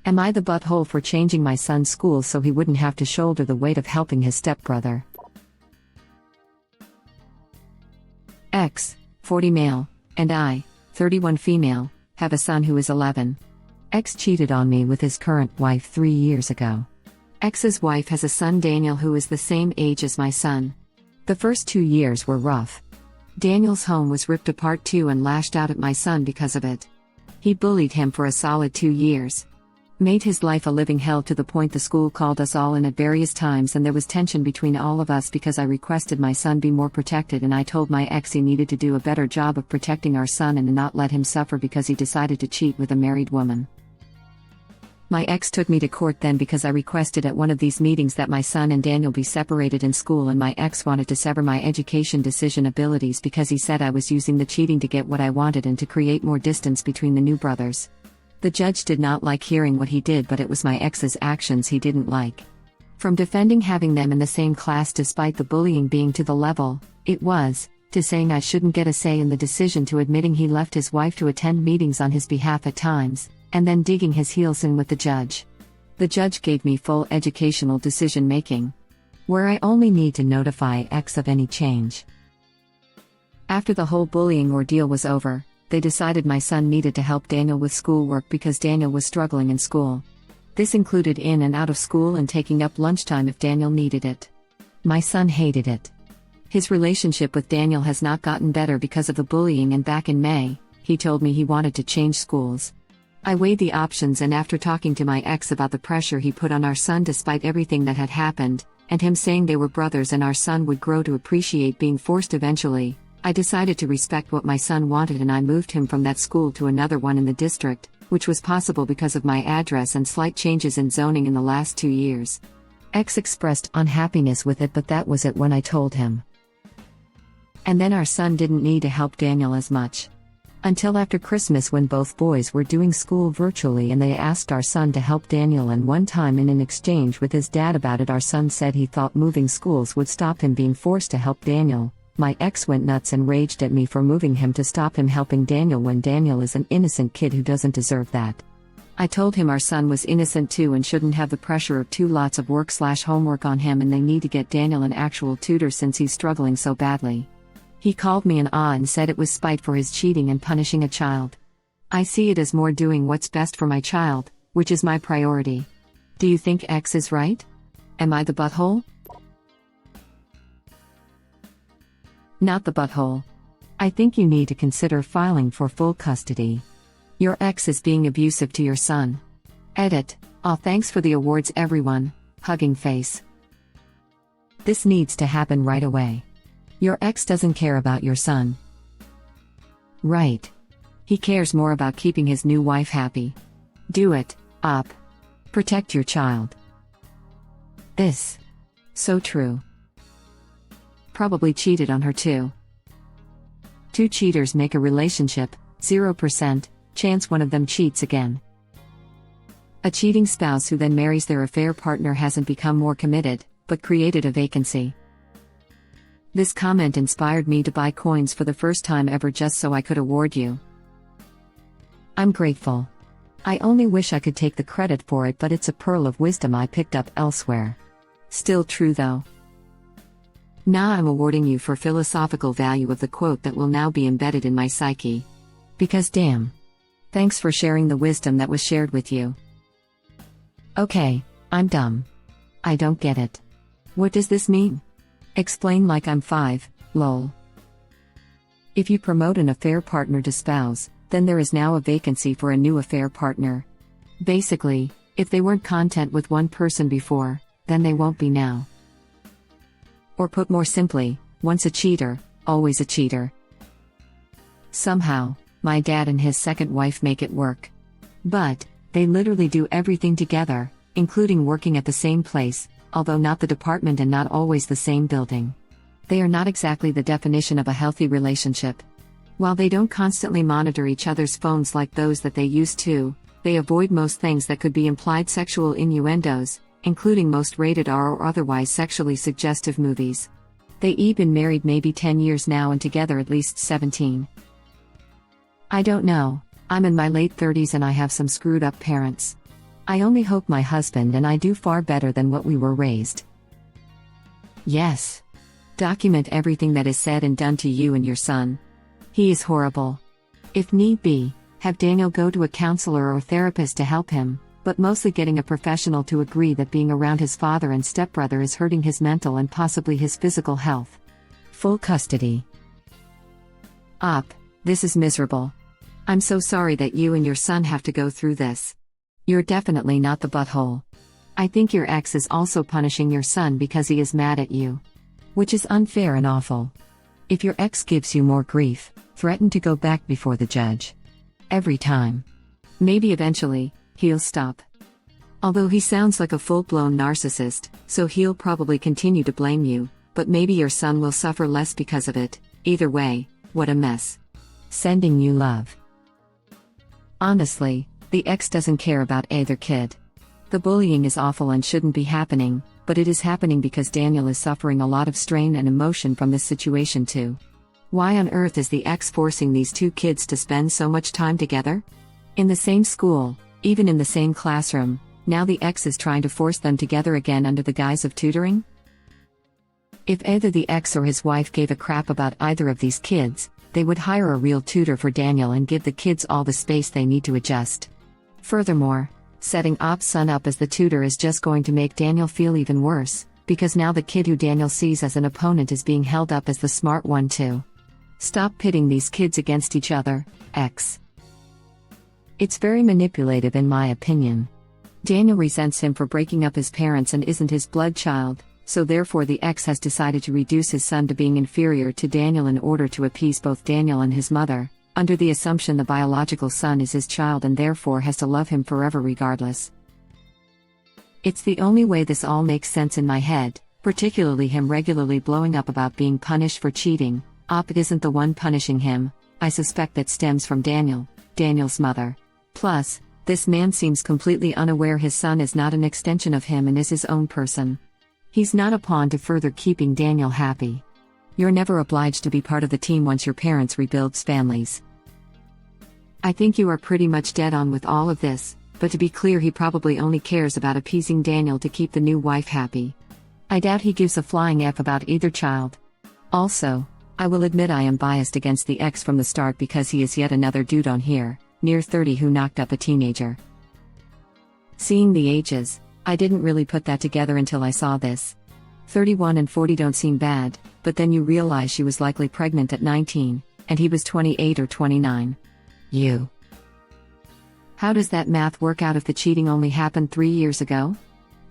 Am I the butthole for changing my son's school so he wouldn't have to shoulder the weight of helping his stepbrother? X, 40 male, and I, 31 female, have a son who is 11. X cheated on me with his current wife 3 years ago. X's wife has a son Daniel who is the same age as my son. The first 2 years were rough. Daniel's home was ripped apart too and lashed out at my son because of it. He bullied him for a solid 2 years. Made his life a living hell to the point the school called us all in at various times, and there was tension between all of us because I requested my son be more protected, and I told my ex he needed to do a better job of protecting our son and not let him suffer because he decided to cheat with a married woman. My ex took me to court then because I requested at one of these meetings that my son and Daniel be separated in school, and my ex wanted to sever my education decision abilities because he said I was using the cheating to get what I wanted and to create more distance between the new brothers. The judge did not like hearing what he did, but it was my ex's actions he didn't like. From defending having them in the same class despite the bullying being to the level it was, to saying I shouldn't get a say in the decision, to admitting he left his wife to attend meetings on his behalf at times, and then digging his heels in with the judge. The judge gave me full educational decision making, where I only need to notify X of any change. After the whole bullying ordeal was over, they decided my son needed to help Daniel with schoolwork because Daniel was struggling in school. This included in and out of school and taking up lunchtime if Daniel needed it. My son hated it. His relationship with Daniel has not gotten better because of the bullying, and back in May, he told me he wanted to change schools. I weighed the options, and after talking to my ex about the pressure he put on our son despite everything that had happened, and him saying they were brothers and our son would grow to appreciate being forced eventually, I decided to respect what my son wanted, and I moved him from that school to another one in the district, which was possible because of my address and slight changes in zoning in the last 2 years. X expressed unhappiness with it, but that was it when I told him. And then our son didn't need to help Daniel as much. Until after Christmas, when both boys were doing school virtually and they asked our son to help Daniel, and one time in an exchange with his dad about it, our son said he thought moving schools would stop him being forced to help Daniel. My ex went nuts and raged at me for moving him to stop him helping Daniel when Daniel is an innocent kid who doesn't deserve that. I told him our son was innocent too and shouldn't have the pressure of 2 lots of work/homework on him, and they need to get Daniel an actual tutor since he's struggling so badly. He called me an and said it was spite for his cheating and punishing a child. I see it as more doing what's best for my child, which is my priority. Do you think X is right? Am I the butthole? Not the butthole. I think you need to consider filing for full custody. Your ex is being abusive to your son. Edit. Aw, thanks for the awards everyone. Hugging face. This needs to happen right away. Your ex doesn't care about your son. Right. He cares more about keeping his new wife happy. Do it, op. Protect your child. This. So true. Probably cheated on her too. 2 cheaters make a relationship, 0% chance one of them cheats again. A cheating spouse who then marries their affair partner hasn't become more committed, but created a vacancy. This comment inspired me to buy coins for the first time ever just so I could award you. I'm grateful. I only wish I could take the credit for it, but it's a pearl of wisdom I picked up elsewhere. Still true though. Now I'm awarding you for philosophical value of the quote that will now be embedded in my psyche. Because damn. Thanks for sharing the wisdom that was shared with you. Okay, I'm dumb. I don't get it. What does this mean? Explain like I'm 5, lol. If you promote an affair partner to spouse, then there is now a vacancy for a new affair partner. Basically, if they weren't content with one person before, then they won't be now. Or put more simply, once a cheater, always a cheater. Somehow, my dad and his second wife make it work. But, they literally do everything together, including working at the same place, although not the department and not always the same building. They are not exactly the definition of a healthy relationship. While they don't constantly monitor each other's phones like those that they used to, they avoid most things that could be implied sexual innuendos, including most rated R or otherwise sexually suggestive movies. They've been married maybe 10 years now and together at least 17. I don't know, I'm in my late 30s and I have some screwed up parents. I only hope my husband and I do far better than what we were raised. Yes. Document everything that is said and done to you and your son. He is horrible. If need be, have Daniel go to a counselor or therapist to help him, but mostly getting a professional to agree that being around his father and stepbrother is hurting his mental and possibly his physical health. Full custody. This is miserable. I'm so sorry that you and your son have to go through this. You're definitely not the butthole. I think your ex is also punishing your son because he is mad at you. Which is unfair and awful. If your ex gives you more grief, threaten to go back before the judge. Every time. Maybe eventually, he'll stop. Although he sounds like a full-blown narcissist, so he'll probably continue to blame you, but maybe your son will suffer less because of it. Either way, what a mess. Sending you love. Honestly, the ex doesn't care about either kid. The bullying is awful and shouldn't be happening, but it is happening because Daniel is suffering a lot of strain and emotion from this situation too. Why on earth is the ex forcing these two kids to spend so much time together? In the same school, even in the same classroom, now the ex is trying to force them together again under the guise of tutoring? If either the ex or his wife gave a crap about either of these kids, they would hire a real tutor for Daniel and give the kids all the space they need to adjust. Furthermore, setting Op's son up as the tutor is just going to make Daniel feel even worse, because now the kid who Daniel sees as an opponent is being held up as the smart one too. Stop pitting these kids against each other, ex. It's very manipulative in my opinion. Daniel resents him for breaking up his parents and isn't his blood child, so therefore the ex has decided to reduce his son to being inferior to Daniel in order to appease both Daniel and his mother, under the assumption the biological son is his child and therefore has to love him forever regardless. It's the only way this all makes sense in my head, particularly him regularly blowing up about being punished for cheating. Op isn't the one punishing him. I suspect that stems from Daniel's mother. Plus, this man seems completely unaware his son is not an extension of him and is his own person. He's not a pawn to further keeping Daniel happy. You're never obliged to be part of the team once your parents rebuilds families. I think you are pretty much dead on with all of this, but to be clear, he probably only cares about appeasing Daniel to keep the new wife happy. I doubt he gives a flying F about either child. Also, I will admit I am biased against the ex from the start because he is yet another dude on here, near 30, who knocked up a teenager. Seeing the ages, I didn't really put that together until I saw this. 31 and 40 don't seem bad, but then you realize she was likely pregnant at 19, and he was 28 or 29. How does that math work out if the cheating only happened 3 years ago?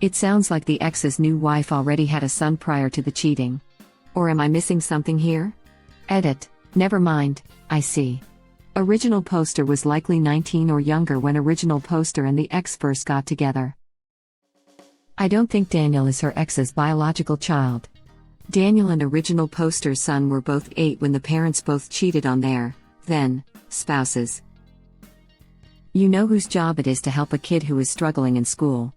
It sounds like the ex's new wife already had a son prior to the cheating. Or am I missing something here? Edit. Never mind, I see. Original poster was likely 19 or younger when original poster and the ex first got together. I don't think Daniel is her ex's biological child. Daniel and original poster's son were both 8 when the parents both cheated on their, then, spouses. You know whose job it is to help a kid who is struggling in school?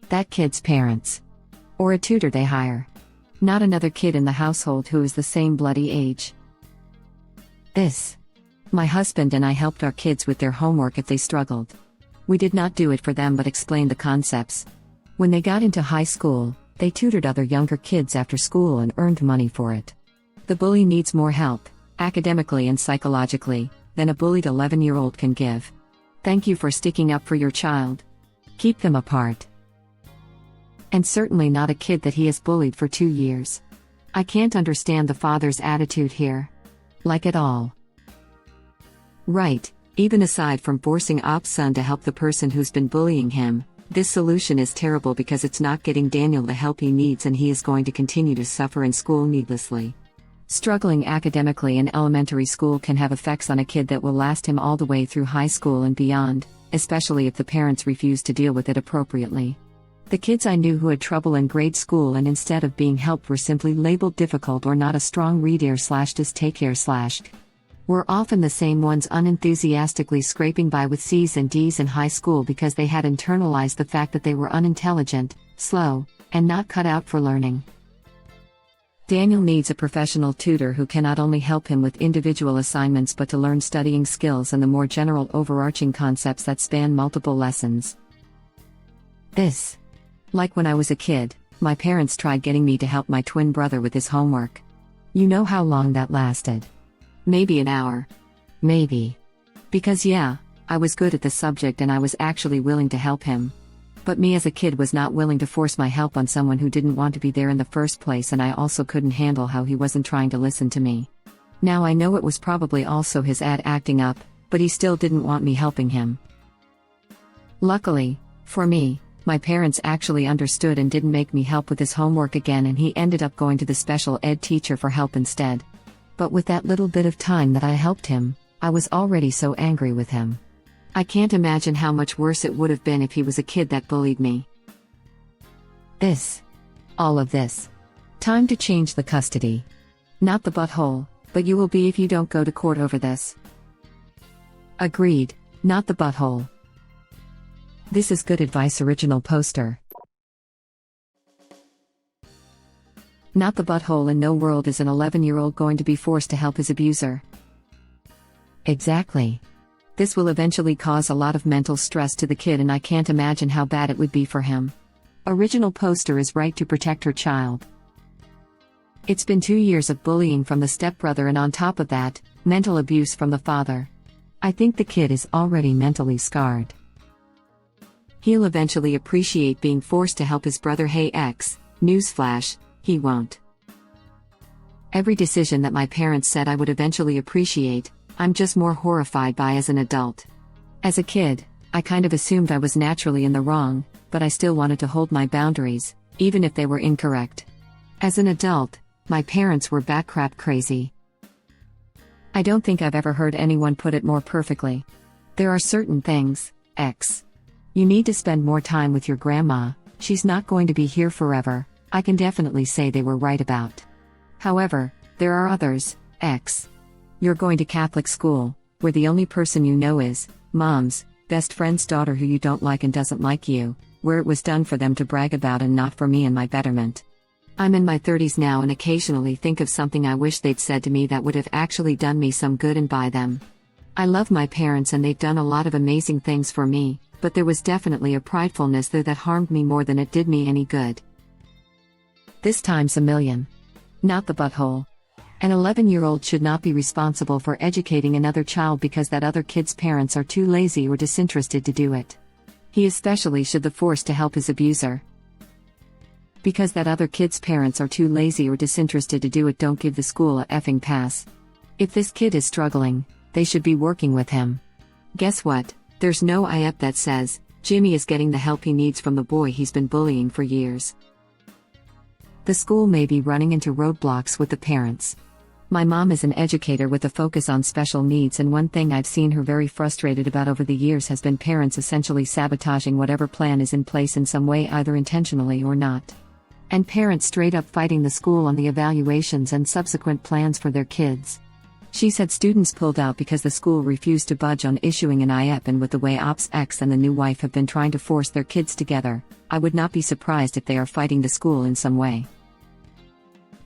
That kid's parents. Or a tutor they hire. Not another kid in the household who is the same bloody age. My husband and I helped our kids with their homework if they struggled. We did not do it for them but explained the concepts. When they got into high school, they tutored other younger kids after school and earned money for it. The bully needs more help, academically and psychologically, than a bullied 11-year-old can give. Thank you for sticking up for your child. Keep them apart. And certainly not a kid that he has bullied for 2 years. I can't understand the father's attitude here. Like at all. Right, even aside from forcing Op's son to help the person who's been bullying him, this solution is terrible because it's not getting Daniel the help he needs and he is going to continue to suffer in school needlessly. Struggling academically in elementary school can have effects on a kid that will last him all the way through high school and beyond, especially if the parents refuse to deal with it appropriately. The kids I knew who had trouble in grade school and instead of being helped were simply labeled difficult or not a strong reader/just were often the same ones unenthusiastically scraping by with C's and D's in high school because they had internalized the fact that they were unintelligent, slow, and not cut out for learning. Daniel needs a professional tutor who can not only help him with individual assignments but to learn studying skills and the more general overarching concepts that span multiple lessons. This. Like when I was a kid, my parents tried getting me to help my twin brother with his homework. You know how long that lasted? Maybe an hour. Maybe. Because yeah, I was good at the subject and I was actually willing to help him. But me as a kid was not willing to force my help on someone who didn't want to be there in the first place, and I also couldn't handle how he wasn't trying to listen to me. Now I know it was probably also his acting up, but he still didn't want me helping him. Luckily, for me, my parents actually understood and didn't make me help with his homework again, and he ended up going to the special ed teacher for help instead. But with that little bit of time that I helped him, I was already so angry with him. I can't imagine how much worse it would have been if he was a kid that bullied me. This. All of this. Time to change the custody. Not the butthole, but you will be if you don't go to court over this. Agreed, not the butthole. This is good advice. Original poster. Not the butthole. In no world is an 11-year-old going to be forced to help his abuser. Exactly. This will eventually cause a lot of mental stress to the kid, and I can't imagine how bad it would be for him. Original poster is right to protect her child. It's been 2 years of bullying from the stepbrother, and on top of that, mental abuse from the father. I think the kid is already mentally scarred. He'll eventually appreciate being forced to help his brother. Hey X, newsflash, he won't. Every decision that my parents said I would eventually appreciate, I'm just more horrified by as an adult. As a kid, I kind of assumed I was naturally in the wrong, but I still wanted to hold my boundaries, even if they were incorrect. As an adult, my parents were batcrap crazy. I don't think I've ever heard anyone put it more perfectly. There are certain things, X. You need to spend more time with your grandma, she's not going to be here forever, I can definitely say they were right about. However, there are others, X. You're going to Catholic school, where the only person you know is mom's best friend's daughter who you don't like and doesn't like you, where it was done for them to brag about and not for me and my betterment. I'm in my 30s now and occasionally think of something I wish they'd said to me that would have actually done me some good and by them. I love my parents and they've done a lot of amazing things for me, but there was definitely a pridefulness there that harmed me more than it did me any good. This times a million. Not the butthole. An 11-year-old should not be responsible for educating another child because that other kid's parents are too lazy or disinterested to do it. He especially should be forced to help his abuser. Because that other kid's parents are too lazy or disinterested to do it, don't give the school a effing pass. If this kid is struggling, they should be working with him. Guess what? There's no AITA that says Jimmy is getting the help he needs from the boy he's been bullying for years. The school may be running into roadblocks with the parents. My mom is an educator with a focus on special needs, and one thing I've seen her very frustrated about over the years has been parents essentially sabotaging whatever plan is in place in some way, either intentionally or not. And parents straight up fighting the school on the evaluations and subsequent plans for their kids. She's had students pulled out because the school refused to budge on issuing an AITA, and with the way Ops X and the new wife have been trying to force their kids together, I would not be surprised if they are fighting the school in some way.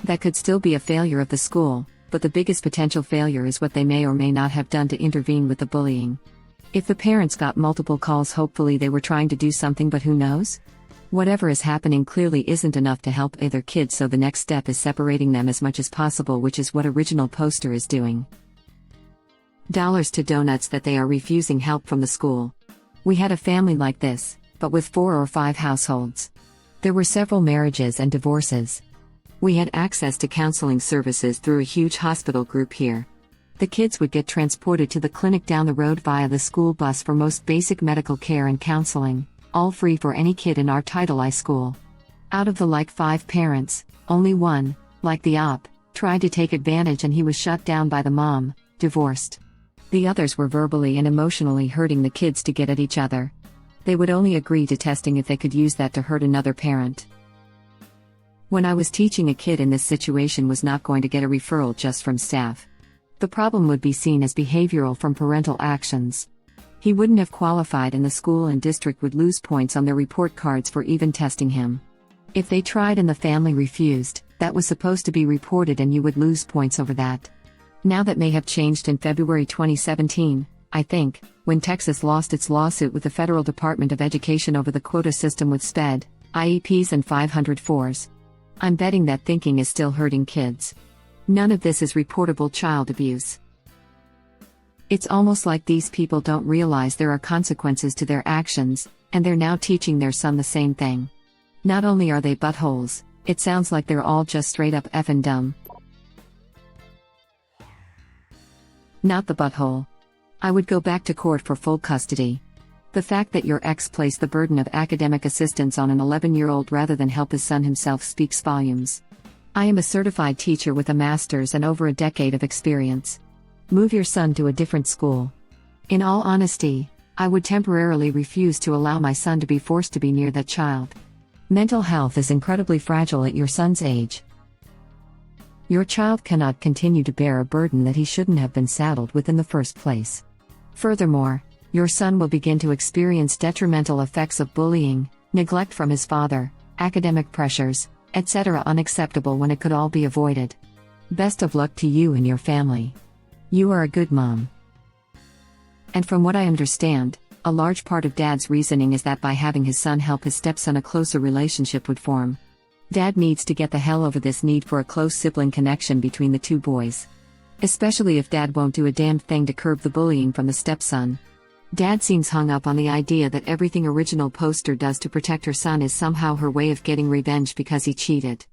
That could still be a failure of the school, but the biggest potential failure is what they may or may not have done to intervene with the bullying. If the parents got multiple calls, hopefully they were trying to do something, but who knows? Whatever is happening clearly isn't enough to help either kid, so the next step is separating them as much as possible, which is what original poster is doing. Dollars to donuts that they are refusing help from the school. We had a family like this, but with 4 or 5 households. There were several marriages and divorces. We had access to counseling services through a huge hospital group here. The kids would get transported to the clinic down the road via the school bus for most basic medical care and counseling, all free for any kid in our Title I school. Out of the 5 parents, only one, like the op, tried to take advantage and he was shut down by the mom, divorced. The others were verbally and emotionally hurting the kids to get at each other. They would only agree to testing if they could use that to hurt another parent. When I was teaching, a kid in this situation was not going to get a referral just from staff. The problem would be seen as behavioral from parental actions. He wouldn't have qualified and the school and district would lose points on their report cards for even testing him. If they tried and the family refused, that was supposed to be reported and you would lose points over that. Now that may have changed in February 2017, I think, when Texas lost its lawsuit with the Federal Department of Education over the quota system with SPED, IEPs and 504s. I'm betting that thinking is still hurting kids. None of this is reportable child abuse. It's almost like these people don't realize there are consequences to their actions, and they're now teaching their son the same thing. Not only are they buttholes, it sounds like they're all just straight up effing dumb. Not the butthole. I would go back to court for full custody. The fact that your ex placed the burden of academic assistance on an 11-year-old rather than help his son himself speaks volumes. I am a certified teacher with a master's and over a decade of experience. Move your son to a different school. In all honesty, I would temporarily refuse to allow my son to be forced to be near that child. Mental health is incredibly fragile at your son's age. Your child cannot continue to bear a burden that he shouldn't have been saddled with in the first place. Furthermore, your son will begin to experience detrimental effects of bullying, neglect from his father, academic pressures, etc. unacceptable when it could all be avoided. Best of luck to you and your family. You are a good mom. And from what I understand, a large part of Dad's reasoning is that by having his son help his stepson, a closer relationship would form. Dad needs to get the hell over this need for a close sibling connection between the two boys. Especially if Dad won't do a damn thing to curb the bullying from the stepson. Dad seems hung up on the idea that everything original poster does to protect her son is somehow her way of getting revenge because he cheated.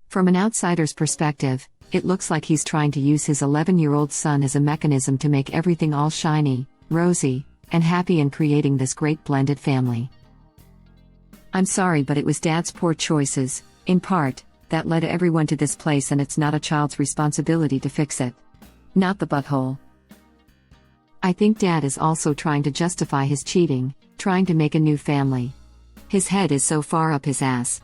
From an outsider's perspective, it looks like he's trying to use his 11-year-old son as a mechanism to make everything all shiny, rosy, and happy, and creating this great blended family. I'm sorry, but it was Dad's poor choices, in part, that led everyone to this place, and it's not a child's responsibility to fix it. Not the butthole. I think Dad is also trying to justify his cheating, trying to make a new family. His head is so far up his ass.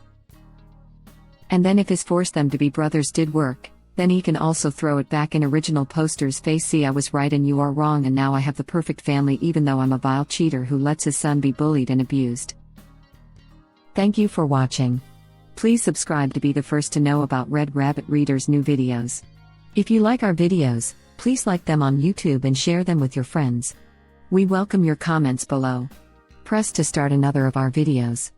And then if his force them to be brothers did work, then he can also throw it back in original poster's face. See, I was right and you are wrong, and now I have the perfect family even though I'm a vile cheater who lets his son be bullied and abused. Thank you for watching. Please subscribe to be the first to know about Red Rabbit Reader's new videos. If you like our videos, please like them on YouTube and share them with your friends. We welcome your comments below. Press to start another of our videos.